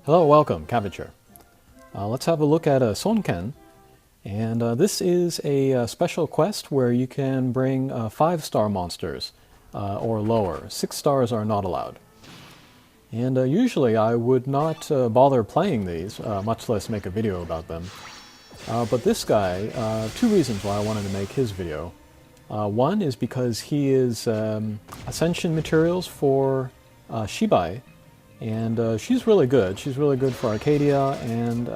Hello, welcome, Cavature. Let's have a look at Sonken. And this is a special quest where you can bring 5-star monsters or lower. 6 stars are not allowed. And usually I would not bother playing these, much less make a video about them. But this guy, 2 reasons why I wanted to make his video. One is because he is Ascension materials for Shibai, and she's really good. She's really good for Arcadia and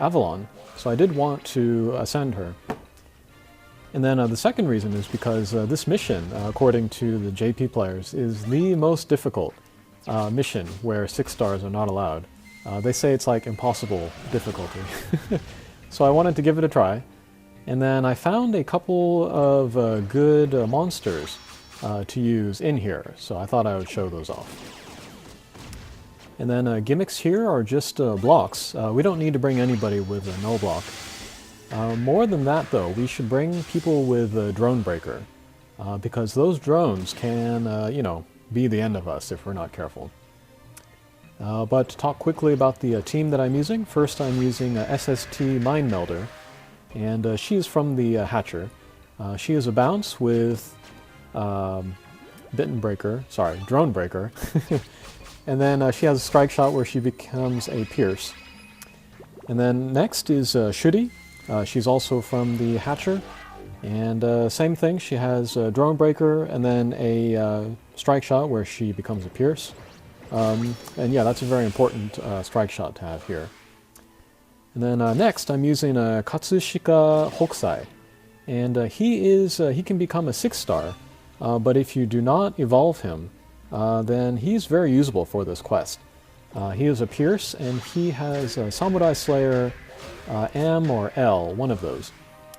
Avalon, so I did want to ascend her. And then the second reason is because this mission, according to the JP players, is the most difficult mission where 6 stars are not allowed. They say it's like impossible difficulty. So I wanted to give it a try. And then I found a couple of good monsters to use in here, so I thought I would show those off. And then gimmicks here are just blocks. We don't need to bring anybody with a null block. More than that though, we should bring people with a drone breaker, because those drones can, you know, be the end of us if we're not careful. But to talk quickly about the team that I'm using, first I'm using SST Mind Melder, and she is from the Hatcher. She is a bounce with Drone Breaker. And then she has a strike shot where she becomes a Pierce. And then next is Shudi. She's also from the Hatcher. And same thing, she has a Drone Breaker and then a strike shot where she becomes a Pierce. And yeah, that's a very important strike shot to have here. And then next I'm using Katsushika Hokusai. And he can become a 6-star, but if you do not evolve him, then he's very usable for this quest. He is a Pierce, and he has Samurai Slayer M or L, one of those.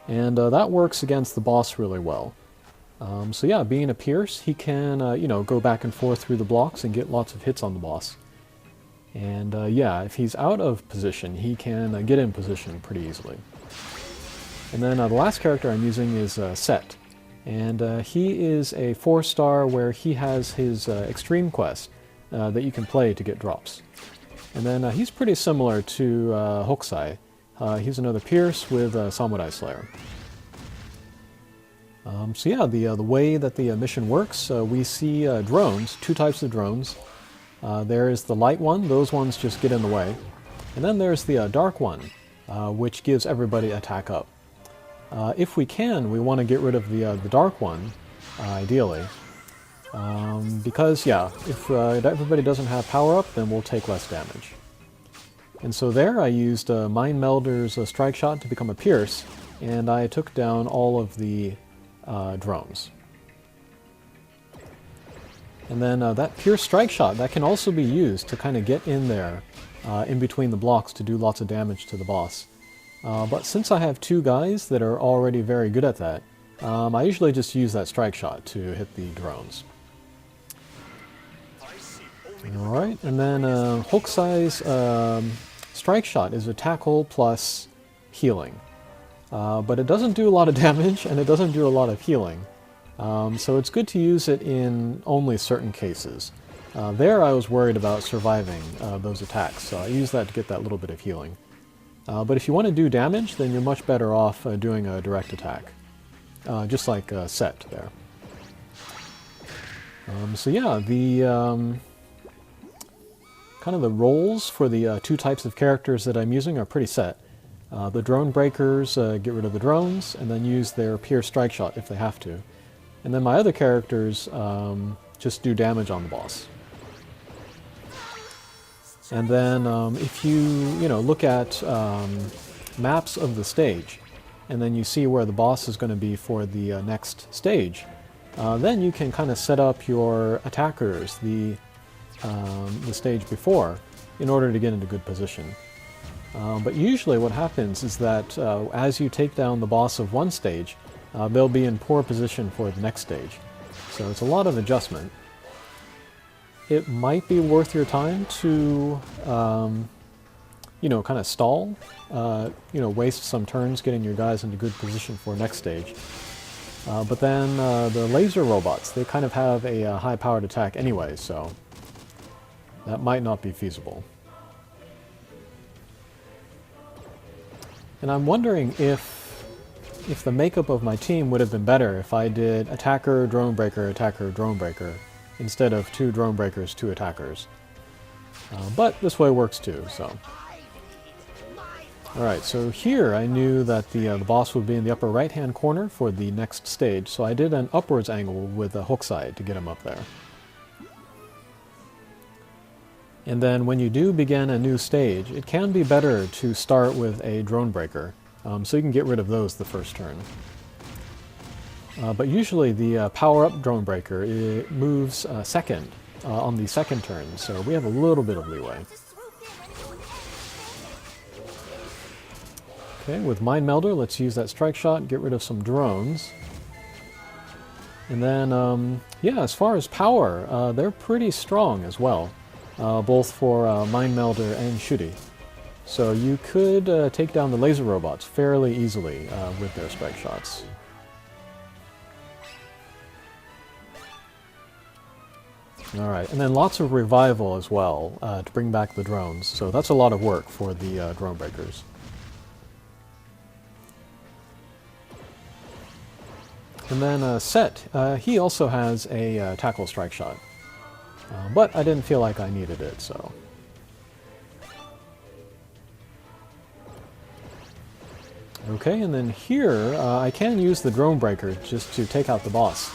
And that works against the boss really well. So yeah, being a Pierce, he can you know, go back and forth through the blocks and get lots of hits on the boss. And yeah, if he's out of position, he can get in position pretty easily. And then the last character I'm using is Set. And he is a 4-star where he has his Extreme Quest that you can play to get drops. And then he's pretty similar to Hokusai. He's another Pierce with Samurai Slayer. So yeah, the way that the mission works, we see drones, 2 types of drones. There is the light one, those ones just get in the way. And then there's the dark one, which gives everybody attack up. If we can, we want to get rid of the dark one, ideally. Because, yeah, if everybody doesn't have power-up, then we'll take less damage. And so there I used Mind Melder's Strike Shot to become a Pierce, and I took down all of the drones. And then that Pierce Strike Shot, that can also be used to kind of get in there, in between the blocks to do lots of damage to the boss. But since I have 2 guys that are already very good at that, I usually just use that strike shot to hit the drones. Alright, and then Hokusai's strike shot is a tackle plus healing. But it doesn't do a lot of damage, and it doesn't do a lot of healing. So it's good to use it in only certain cases. There I was worried about surviving those attacks, so I used that to get that little bit of healing. But if you want to do damage, then you're much better off doing a direct attack. Just like Set there. So yeah, the kind of the roles for the 2 types of characters that I'm using are pretty set. The Drone Breakers get rid of the drones, and then use their Pierce Strike Shot if they have to. And then my other characters just do damage on the boss. And then if you look at maps of the stage, and then you see where the boss is going to be for the next stage, then you can kind of set up your attackers the stage before in order to get into good position. But usually what happens is that as you take down the boss of one stage, they'll be in poor position for the next stage. So it's a lot of adjustment. It might be worth your time to, kind of stall, waste some turns getting your guys into good position for next stage. But then the laser robots, they kind of have a high-powered attack anyway, so that might not be feasible. And I'm wondering if the makeup of my team would have been better if I did attacker, drone breaker, instead of 2 drone breakers, 2 attackers. But this way works too, so. Alright, so here I knew that the boss would be in the upper right-hand corner for the next stage, so I did an upwards angle with a hook side to get him up there. And then when you do begin a new stage, it can be better to start with a drone breaker, so you can get rid of those the first turn. But usually the power-up drone breaker, it moves second on the second turn, so we have a little bit of leeway. Okay, with Mind Melder, let's use that strike shot, get rid of some drones. And then, yeah, as far as power, they're pretty strong as well, both for Mind Melder and Shooty. So you could take down the laser robots fairly easily with their strike shots. Alright, and then lots of revival as well to bring back the drones, so that's a lot of work for the drone breakers. And then Set, he also has a tackle strike shot, but I didn't feel like I needed it, so. Okay, and then here I can use the drone breaker just to take out the boss.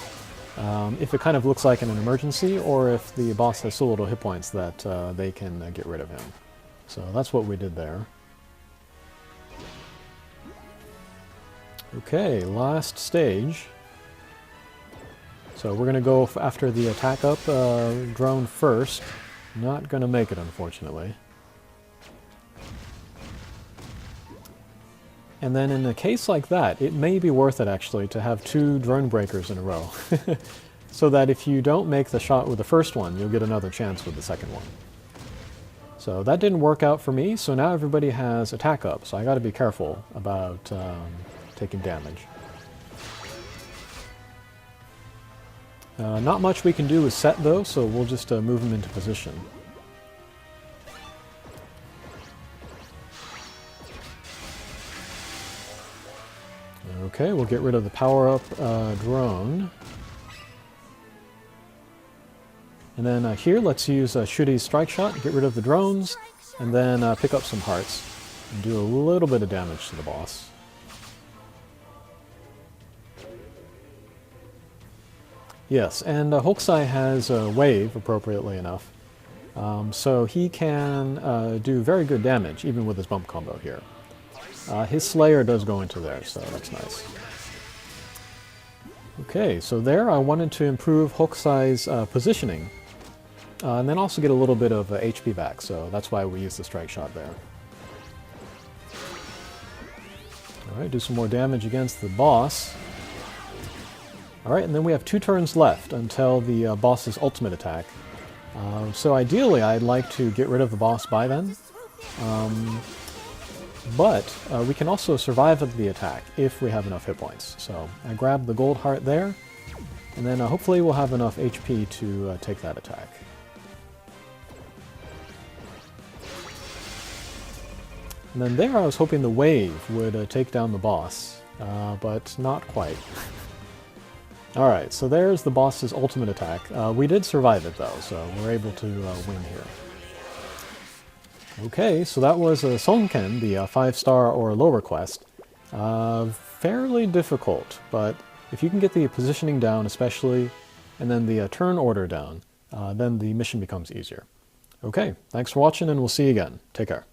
If it kind of looks like an emergency, or if the boss has so little hit points that they can get rid of him. So that's what we did there. Okay, last stage. So we're going to go after the attack up drone first. Not going to make it, unfortunately. And then in a case like that, it may be worth it actually to have 2 drone breakers in a row. So that if you don't make the shot with the first one, you'll get another chance with the second one. So that didn't work out for me, so now everybody has attack up, so I got to be careful about taking damage. Not much we can do with Set though, so we'll just move him into position. Okay, we'll get rid of the power-up drone. And then here, let's use Shooty's strike shot, get rid of the drones, and then pick up some hearts, and do a little bit of damage to the boss. Yes, and Hokusai has a wave, appropriately enough, so he can do very good damage, even with his bump combo here. His Slayer does go into there, so that's nice. Okay, so there I wanted to improve Hokusai's positioning, and then also get a little bit of HP back, so that's why we use the strike shot there. Alright, do some more damage against the boss. Alright, and then we have 2 turns left until the boss's ultimate attack. So ideally I'd like to get rid of the boss by then. But we can also survive the attack if we have enough hit points. So I grab the gold heart there, and then hopefully we'll have enough HP to take that attack. And then there I was hoping the wave would take down the boss, but not quite. Alright, so there's the boss's ultimate attack. We did survive it though, so we're able to win here. Okay, so that was Sonken, the 5-star or lower quest. Fairly difficult, but if you can get the positioning down especially, and then the turn order down, then the mission becomes easier. Okay, thanks for watching and we'll see you again. Take care.